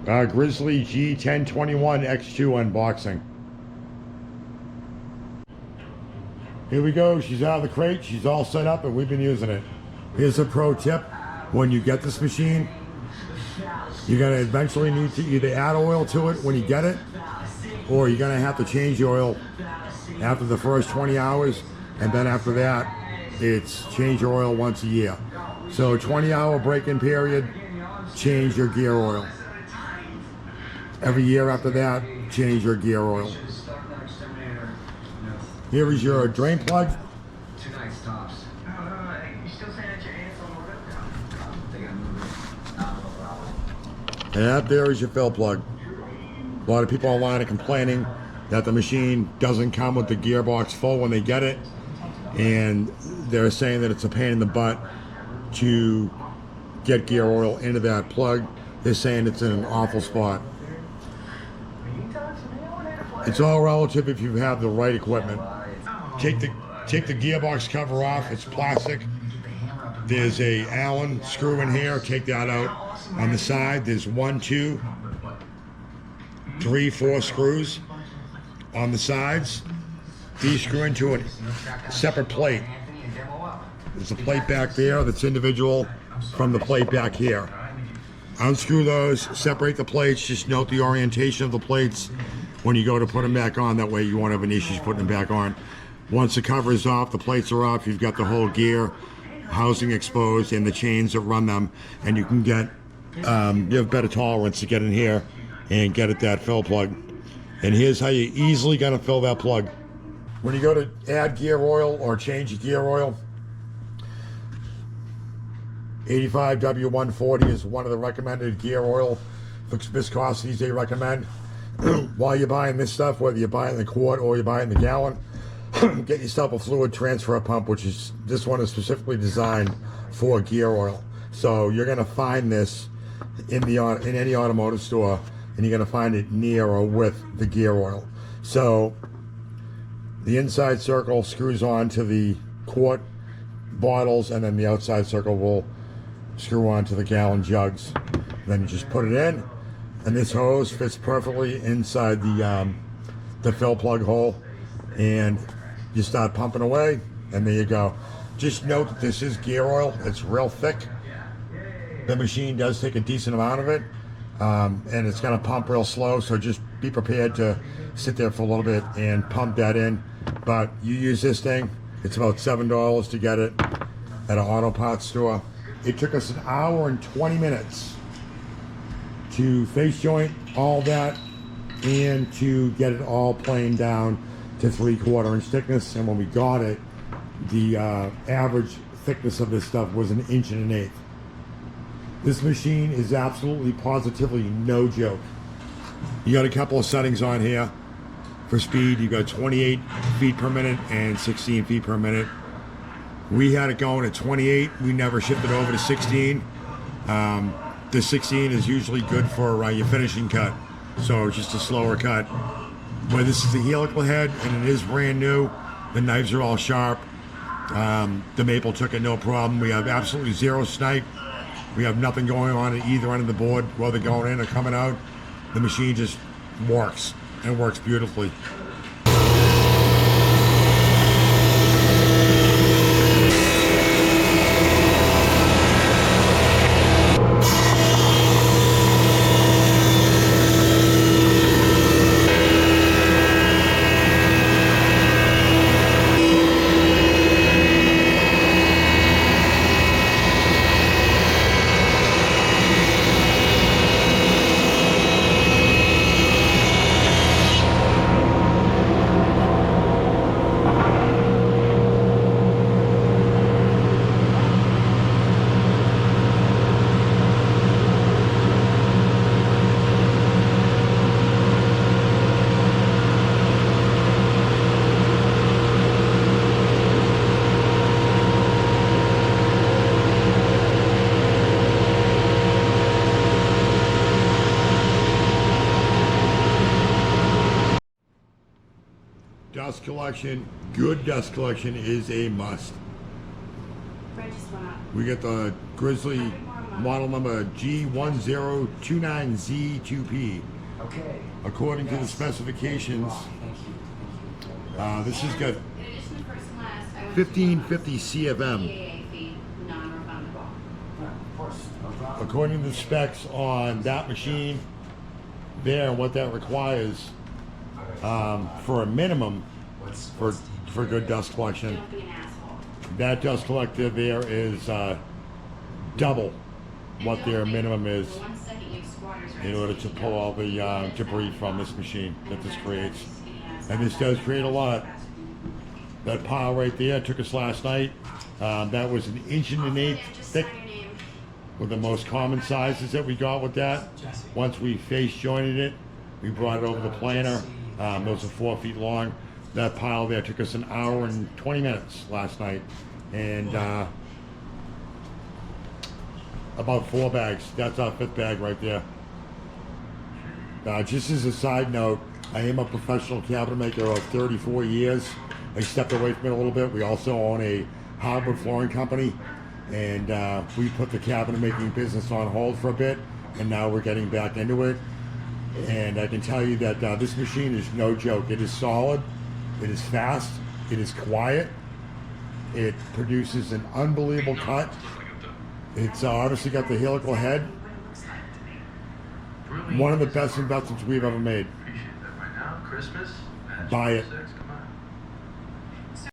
Grizzly G1021X2 unboxing. Here we go. She's out of the crate. She's all set up and we've been using it. Here's a pro tip. When you get this machine, you're going to eventually need to either add oil to it when you get it, or you're going to have to change the oil after the first 20 hours. And then after that, it's change your oil once a year. So 20-hour break-in period, change your gear oil. Every year after that, change your gear oil. Here is your drain plug. And that there is your fill plug. A lot of people online are complaining that the machine doesn't come with the gearbox full when they get it. And they're saying that it's a pain in the butt to get gear oil into that plug. They're saying it's in an awful spot. It's all relative if you have the right equipment. Take the gearbox cover off. It's plastic. There's a Allen screw in here. Take that out. On the side, there's 1, 2, 3, 4 screws on the sides. These screw into a separate plate. There's a plate back there that's individual from the plate back here. Unscrew those, separate the plates, just note the orientation of the plates when you go to put them back on. That way you won't have any issues putting them back on. Once the cover is off, the plates are off, you've got the whole gear housing exposed and the chains that run them, and you can get, you have better tolerance to get in here and get at that fill plug. And here's how you're easily gonna fill that plug. When you go to add gear oil or change your gear oil, 85W140 is one of the recommended gear oil viscosities they recommend. While you're buying this stuff, whether you're buying the quart or you're buying the gallon, get yourself a fluid transfer pump, which is, this one is specifically designed for gear oil. So you're gonna find this in any automotive store, and you're gonna find it near or with the gear oil. So the inside circle screws on to the quart bottles, and then the outside circle will screw on to the gallon jugs. Then you just put it in, and this hose fits perfectly inside the fill plug hole, and you start pumping away, and there you go. Just note that this is gear oil. It's real thick. The machine does take a decent amount of it, and it's going to pump real slow, so just be prepared to sit there for a little bit and pump that in. But you use this thing, it's about $7 to get it at an auto parts store. It took us 1 hour and 20 minutes to face joint all that and to get it all planed down to 3/4 inch thickness. And when we got it, the average thickness of this stuff was 1 1/8 inches. This machine is absolutely positively no joke. You got a couple of settings on here for speed. You got 28 feet per minute and 16 feet per minute. We had it going at 28. We never shifted over to 16. The 16 is usually good for your finishing cut, so it's just a slower cut. But this is the helical head, and it is brand new. The knives are all sharp. The maple took it no problem. We have absolutely zero snipe. We have nothing going on at either end of the board, whether going in or coming out. The machine just works, and works beautifully. Dust collection, good dust collection is a must. We get the Grizzly model number G1029X2P. According to the specifications, this has got 1550 CFM. According to the specs on that machine there, and what that requires for a minimum for good dust collection, that dust collector there is double what their minimum is in order to pull all the debris from this machine that this creates. And this does create a lot. That pile right there took us last night. That was 1.1 inch thick, with the most common sizes that we got with that. Once we face jointed it, we brought it over the planer. Those are 4 feet long. That pile there took us 1 hour and 20 minutes last night. And about 4 bags. That's our 5th bag right there. Just as a side note, I am a professional cabinet maker of 34 years. I stepped away from it a little bit. We also own a hardwood flooring company, and we put the cabinet making business on hold for a bit, and now we're getting back into it. And I can tell you that this machine is no joke. It is solid, it is fast, it is quiet, it produces an unbelievable cut. It's obviously got the helical head. One of the best investments we've ever made. Buy it.